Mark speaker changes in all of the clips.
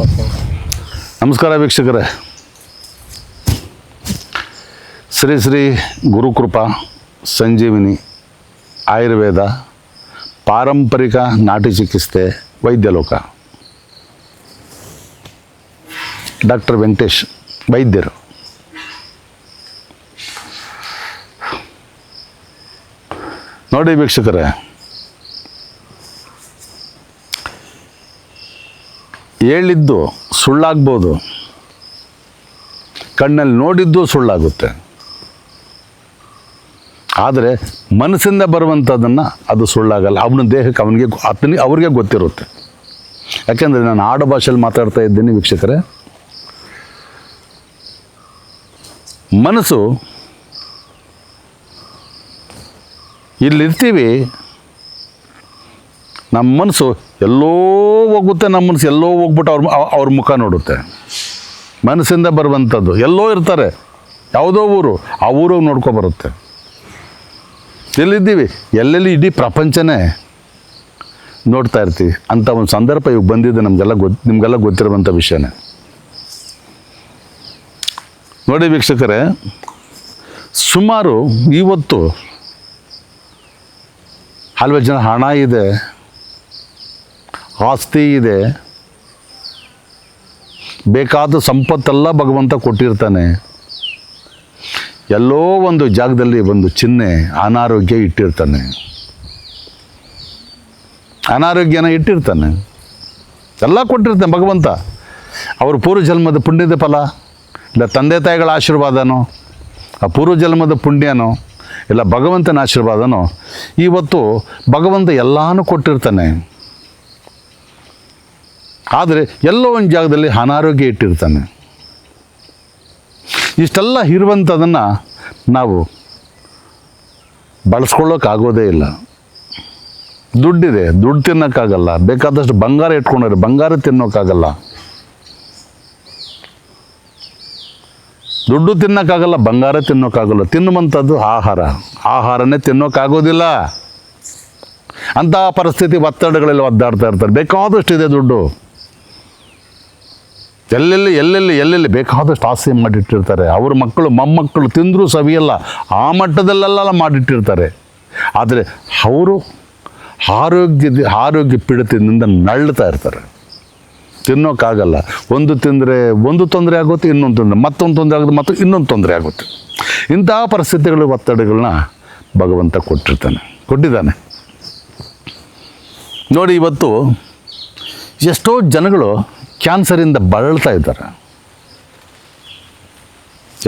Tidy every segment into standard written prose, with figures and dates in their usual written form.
Speaker 1: ನಮಸ್ಕಾರ ವೀಕ್ಷಕರೇ. ಶ್ರೀ ಶ್ರೀ ಗುರುಕೃಪಾ ಸಂಜೀವಿನಿ ಆಯುರ್ವೇದ ಪಾರಂಪರಿಕ ನಾಟಿ ಚಿಕಿತ್ಸೆ ವೈದ್ಯಲೋಕ ಡಾಕ್ಟರ್ ವೆಂಕಟೇಶ್ ವೈದ್ಯರು. ನೋಡಿ ವೀಕ್ಷಕರೇ, ಹೇಳಿದ್ದು ಸುಳ್ಳಾಗ್ಬೋದು, ಕಣ್ಣಲ್ಲಿ ನೋಡಿದ್ದು ಸುಳ್ಳಾಗುತ್ತೆ. ಆದರೆ ಮನಸ್ಸಿಂದ ಬರುವಂಥದ್ದನ್ನು ಅದು ಸುಳ್ಳಾಗಲ್ಲ. ಅವನ ದೇಹಕ್ಕೆ ಅವ್ರಿಗೆ ಗೊತ್ತಿರುತ್ತೆ. ಯಾಕೆಂದರೆ ನಾನು ಆಡು ಭಾಷೆಯಲ್ಲಿ ಮಾತಾಡ್ತಾ ಇದ್ದೀನಿ ವೀಕ್ಷಕರೇ. ಮನಸ್ಸು ಇಲ್ಲಿರ್ತೀವಿ, ನಮ್ಮ ಮನಸ್ಸು ಎಲ್ಲೋ ಹೋಗುತ್ತೆ, ನಮ್ಮ ಮನಸ್ಸು ಎಲ್ಲೋ ಹೋಗ್ಬಿಟ್ಟು ಅವ್ರ ಮುಖ ನೋಡುತ್ತೆ. ಮನಸ್ಸಿಂದ ಬರುವಂಥದ್ದು ಎಲ್ಲೋ ಇರ್ತಾರೆ, ಯಾವುದೋ ಊರು, ಆ ಊರಿಗೆ ನೋಡ್ಕೊಬರುತ್ತೆ. ಎಲ್ಲಿದ್ದೀವಿ, ಎಲ್ಲೆಲ್ಲಿ ಇಡೀ ಪ್ರಪಂಚನೇ ನೋಡ್ತಾ ಇರ್ತೀವಿ ಅಂಥ ಒಂದು ಸಂದರ್ಭ ಇವಾಗ ಬಂದಿದೆ. ನಿಮಗೆಲ್ಲ ಗೊತ್ತಿರುವಂಥ ವಿಷಯನೇ. ನೋಡಿ ವೀಕ್ಷಕರೇ, ಸುಮಾರು ಇವತ್ತು ಹಲವು ಜನ ಹಣ ಇದೆ, ಆಸ್ತಿ ಇದೆ, ಬೇಕಾದ ಸಂಪತ್ತೆಲ್ಲ ಭಗವಂತ ಕೊಟ್ಟಿರ್ತಾನೆ. ಎಲ್ಲೋ ಒಂದು ಜಾಗದಲ್ಲಿ ಒಂದು ಚಿಹ್ನೆ ಅನಾರೋಗ್ಯ ಇಟ್ಟಿರ್ತಾನೆ, ಅನಾರೋಗ್ಯನ ಇಟ್ಟಿರ್ತಾನೆ. ಎಲ್ಲ ಕೊಟ್ಟಿರ್ತಾನೆ ಭಗವಂತ. ಅವ್ರ ಪೂರ್ವಜನ್ಮದ ಪುಣ್ಯದ ಫಲ, ಇಲ್ಲ ತಂದೆ ತಾಯಿಗಳ ಆಶೀರ್ವಾದನೋ, ಆ ಪೂರ್ವಜನ್ಮದ ಪುಣ್ಯನೋ, ಇಲ್ಲ ಭಗವಂತನ ಆಶೀರ್ವಾದನೋ, ಇವತ್ತು ಭಗವಂತ ಎಲ್ಲನೂ ಕೊಟ್ಟಿರ್ತಾನೆ. ಆದರೆ ಎಲ್ಲೋ ಒಂದು ಜಾಗದಲ್ಲಿ ಅನಾರೋಗ್ಯ ಇಟ್ಟಿರ್ತಾನೆ. ಇಷ್ಟೆಲ್ಲ ಇರುವಂಥದ್ದನ್ನು ನಾವು ಬಳಸ್ಕೊಳ್ಳೋಕ್ಕಾಗೋದೇ ಇಲ್ಲ. ದುಡ್ಡಿದೆ, ದುಡ್ಡು ತಿನ್ನೋಕ್ಕಾಗಲ್ಲ. ಬೇಕಾದಷ್ಟು ಬಂಗಾರ ಇಟ್ಕೊಂಡ್ರೆ ಬಂಗಾರ ತಿನ್ನೋಕ್ಕಾಗಲ್ಲ. ದುಡ್ಡು ತಿನ್ನೋಕ್ಕಾಗಲ್ಲ, ಬಂಗಾರ ತಿನ್ನೋಕ್ಕಾಗಲ್ಲ. ತಿನ್ನುವಂಥದ್ದು ಆಹಾರನೇ ತಿನ್ನೋಕ್ಕಾಗೋದಿಲ್ಲ. ಅಂತಹ ಪರಿಸ್ಥಿತಿ ಒತ್ತಡಗಳಲ್ಲಿ ಒದ್ದಾಡ್ತಾ ಇರ್ತಾರೆ. ಬೇಕಾದಷ್ಟಿದೆ ದುಡ್ಡು, ಎಲ್ಲೆಲ್ಲಿ ಬೇಕಾದಷ್ಟು ಆಸೆ ಮಾಡಿಟ್ಟಿರ್ತಾರೆ. ಅವ್ರ ಮಕ್ಕಳು ಮೊಮ್ಮಕ್ಕಳು ತಿಂದರೂ ಸವಿಯಲ್ಲ, ಆ ಮಟ್ಟದಲ್ಲೆಲ್ಲ ಮಾಡಿಟ್ಟಿರ್ತಾರೆ. ಆದರೆ ಅವರು ಆರೋಗ್ಯ ಪೀಡಿತದಿಂದ ನಳ್ಳ್ತಾ ಇರ್ತಾರೆ. ತಿನ್ನೋಕ್ಕಾಗಲ್ಲ. ಒಂದು ತಿಂದರೆ ಒಂದು ತೊಂದರೆ ಆಗುತ್ತೆ, ಇನ್ನೊಂದು ತೊಂದರೆ, ಮತ್ತೊಂದು ತೊಂದರೆ ಆಗುತ್ತೆ, ಮತ್ತು ಇನ್ನೊಂದು ತೊಂದರೆ ಆಗುತ್ತೆ. ಇಂತಹ ಪರಿಸ್ಥಿತಿಗಳು, ಒತ್ತಡಗಳನ್ನ ಭಗವಂತ ಕೊಟ್ಟಿದ್ದಾನೆ. ನೋಡಿ, ಇವತ್ತು ಎಷ್ಟೋ ಜನಗಳು ಕ್ಯಾನ್ಸರಿಂದ ಬಳಲ್ತಾ ಇದ್ದಾರೆ.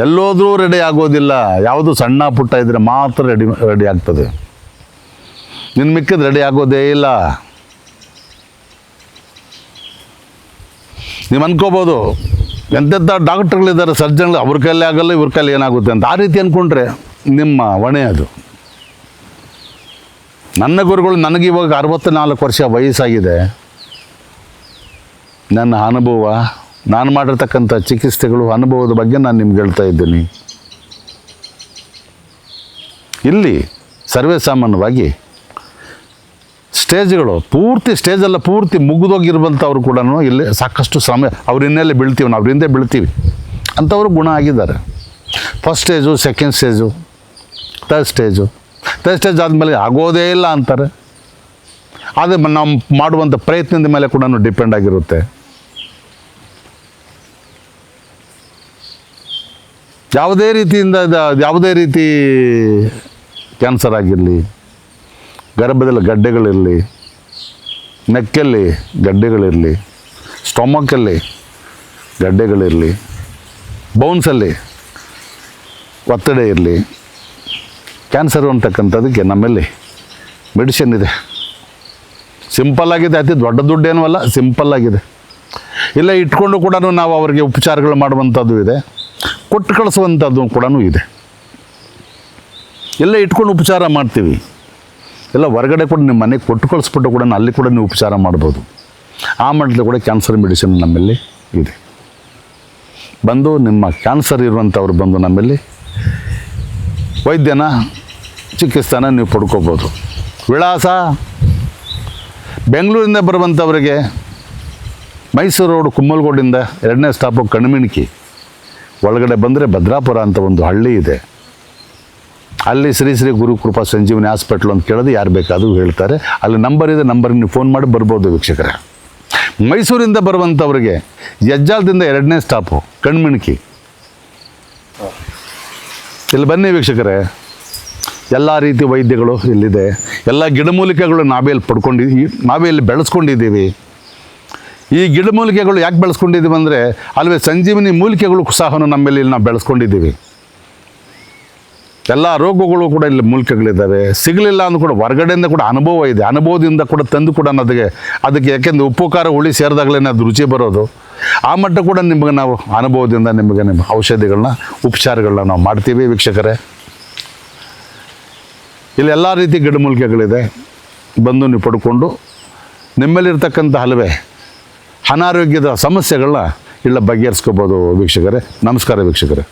Speaker 1: ಎಲ್ಲೋದ್ರೂ ರೆಡಿ ಆಗೋದಿಲ್ಲ. ಯಾವುದು ಸಣ್ಣ ಪುಟ್ಟ ಇದ್ದರೆ ಮಾತ್ರ ರೆಡಿ ಆಗ್ತದೆ. ನಿನ್ನ ಮಿಕ್ಕಿದ ರೆಡಿ ಆಗೋದೇ ಇಲ್ಲ. ನೀವು ಅನ್ಕೋಬೋದು, ಎಂತೆಂಥ ಡಾಕ್ಟ್ರುಗಳಿದ್ದಾರೆ, ಸರ್ಜನ್ಗಳು, ಅವ್ರ ಕೈಲಿ ಆಗಲ್ಲ, ಇವ್ರ ಕೈಲಿ ಏನಾಗುತ್ತೆ ಅಂತ. ಆ ರೀತಿ ಅಂದ್ಕೊಂಡ್ರೆ ನಿಮ್ಮ ಹೊಣೆ ಅದು. ನನ್ನ ಗುರುಗಳು, ನನಗಿವಾಗ 64 ವರ್ಷ ವಯಸ್ಸಾಗಿದೆ. ನನ್ನ ಅನುಭವ, ನಾನು ಮಾಡಿರ್ತಕ್ಕಂಥ ಚಿಕಿತ್ಸೆಗಳು, ಅನುಭವದ ಬಗ್ಗೆ ನಾನು ನಿಮ್ಗೆ ಹೇಳ್ತಾ ಇದ್ದೀನಿ. ಇಲ್ಲಿ ಸರ್ವೇ ಸಾಮಾನ್ಯವಾಗಿ ಸ್ಟೇಜೆಲ್ಲ ಪೂರ್ತಿ ಮುಗಿದೋಗಿರುವಂಥವ್ರು ಕೂಡ ಇಲ್ಲಿ ಸಾಕಷ್ಟು ಸಮಯ ಅವ್ರ ಹಿನ್ನೆಲೆ ಬೀಳ್ತೀವಿ, ನಾವು ಹಿಂದೆ ಬೀಳ್ತೀವಿ ಅಂಥವ್ರು ಗುಣ ಆಗಿದ್ದಾರೆ. First stage, second stage, third stage ಆದಮೇಲೆ ಆಗೋದೇ ಇಲ್ಲ ಅಂತಾರೆ. ಆದರೆ ನಾವು ಮಾಡುವಂಥ ಪ್ರಯತ್ನದ ಮೇಲೆ ಕೂಡ ಡಿಪೆಂಡ್ ಆಗಿರುತ್ತೆ. ಯಾವುದೇ ರೀತಿ ಕ್ಯಾನ್ಸರ್ ಆಗಿರಲಿ, ಗರ್ಭದಲ್ಲಿ ಗಡ್ಡೆಗಳಿರಲಿ, ನೆಕ್ಕಲ್ಲಿ ಗಡ್ಡೆಗಳಿರಲಿ, ಸ್ಟೊಮಕಲ್ಲಿ ಗಡ್ಡೆಗಳಿರಲಿ, ಬೌನ್ಸಲ್ಲಿ ಒತ್ತಡ ಇರಲಿ, ಕ್ಯಾನ್ಸರು ಅಂತಕ್ಕಂಥದ್ದಕ್ಕೆ ನಮ್ಮಲ್ಲಿ ಮೆಡಿಸಿನ್ ಇದೆ. ಸಿಂಪಲ್ಲಾಗಿದೆ, ಅತಿ ದೊಡ್ಡ ದುಡ್ಡೇನೂ ಅಲ್ಲ, ಸಿಂಪಲ್ಲಾಗಿದೆ. ಇಲ್ಲ ಇಟ್ಕೊಂಡು ಕೂಡ ನಾವು ಅವರಿಗೆ ಉಪಚಾರಗಳು ಮಾಡುವಂಥದ್ದು ಇದೆ, ಕೊಟ್ಟು ಕಳಿಸುವಂಥದ್ದು ಕೂಡ ಇದೆ. ಎಲ್ಲ ಇಟ್ಕೊಂಡು ಉಪಚಾರ ಮಾಡ್ತೀವಿ. ಎಲ್ಲ ಹೊರಗಡೆ ಕೂಡ ನಿಮ್ಮ ಮನೆಗೆ ಕೊಟ್ಟು ಕಳಿಸ್ಬಿಟ್ಟು ಕೂಡ ಅಲ್ಲಿ ಕೂಡ ನೀವು ಉಪಚಾರ ಮಾಡ್ಬೋದು. ಆ ಮಟ್ಟದಲ್ಲಿ ಕೂಡ ಕ್ಯಾನ್ಸರ್ ಮೆಡಿಸಿನ್ ನಮ್ಮಲ್ಲಿ ಇದೆ. ಬಂದು ನಿಮ್ಮ ಕ್ಯಾನ್ಸರ್ ಇರುವಂಥವ್ರು ಬಂದು ನಮ್ಮಲ್ಲಿ ವೈದ್ಯನ ಚಿಕಿತ್ಸೆನ ನೀವು ಪಡ್ಕೋಬೋದು. ವಿಳಾಸ ಬೆಂಗಳೂರಿಂದ ಬರುವಂಥವ್ರಿಗೆ ಮೈಸೂರು ರೋಡ್ ಕುಮ್ಮಲ್ಗೋಡಿಂದ 2ನೇ ಸ್ಟಾಪು ಕಣ್ಮಿಣಿಕಿ, ಒಳಗಡೆ ಬಂದರೆ ಭದ್ರಾಪುರ ಅಂತ ಒಂದು ಹಳ್ಳಿ ಇದೆ. ಅಲ್ಲಿ ಶ್ರೀ ಶ್ರೀ ಗುರು ಕೃಪಾ ಸಂಜೀವನಿ ಹಾಸ್ಪಿಟ್ಲು ಅಂತ ಕೇಳಿದ್ರೆ ಯಾರು ಬೇಕಾದರೂ ಹೇಳ್ತಾರೆ. ಅಲ್ಲಿ ನಂಬರ್ ಇದೆ, ನಂಬರ್ಗೆ ನೀವು ಫೋನ್ ಮಾಡಿ ಬರ್ಬೋದು ವೀಕ್ಷಕರೇ. ಮೈಸೂರಿಂದ ಬರುವಂಥವ್ರಿಗೆ ಹೆಜ್ಜಾಲದಿಂದ 2ನೇ ಸ್ಟಾಪು ಕಣ್ಮಿಣಿಕಿ. ಇಲ್ಲಿ ಬನ್ನಿ ವೀಕ್ಷಕರೇ, ಎಲ್ಲ ರೀತಿ ವೈದ್ಯಗಳು ಇಲ್ಲಿದೆ. ಎಲ್ಲ ಗಿಡಮೂಲಿಕೆಗಳು ನಾವೇ ಇಲ್ಲಿ ಬೆಳೆಸ್ಕೊಂಡಿದ್ದೀವಿ. ಈ ಗಿಡಮೂಲಿಕೆಗಳು ಯಾಕೆ ಬೆಳೆಸ್ಕೊಂಡಿದ್ದೀವಿ ಅಂದರೆ ಅಲ್ವೇ ಸಂಜೀವನಿ ಮೂಲಿಕೆಗಳು ಸಹ ನಮ್ಮಲ್ಲಿ ನಾವು ಬೆಳೆಸ್ಕೊಂಡಿದ್ದೀವಿ. ಎಲ್ಲ ರೋಗಗಳು ಕೂಡ ಇಲ್ಲಿ ಮೂಲಿಕೆಗಳಿದ್ದಾವೆ. ಸಿಗಲಿಲ್ಲ ಅಂದ್ರೂ ಕೂಡ ಹೊರಗಡೆಯಿಂದ ಕೂಡ ಅನುಭವ ಇದೆ, ಅನುಭವದಿಂದ ಕೂಡ ತಂದು ಕೂಡ ಅದಕ್ಕೆ ಯಾಕೆಂದರೆ ಉಪ್ಪು ಖಾರ ಹುಳಿ ಸೇರಿದಾಗಲೇ ಅದು ರುಚಿ ಬರೋದು. ಆ ಮಟ್ಟ ಕೂಡ ನಿಮಗೆ ನಾವು ಅನುಭವದಿಂದ ನಿಮ್ಮ ಔಷಧಿಗಳನ್ನ ಉಪಚಾರಗಳನ್ನ ನಾವು ಮಾಡ್ತೀವಿ ವೀಕ್ಷಕರೇ. ಇಲ್ಲಿ ಎಲ್ಲ ರೀತಿ ಗಿಡಮೂಲಿಕೆಗಳಿದೆ. ಬಂದು ನೀವು ಪಡ್ಕೊಂಡು ನಿಮ್ಮಲ್ಲಿರ್ತಕ್ಕಂಥ ಹಲವೇ ಅನಾರೋಗ್ಯದ ಸಮಸ್ಯೆಗಳನ್ನ ಇಲ್ಲ ಬಗೆಹರಿಸ್ಕೋಬೋದು ವೀಕ್ಷಕರೇ. ನಮಸ್ಕಾರ ವೀಕ್ಷಕರೇ.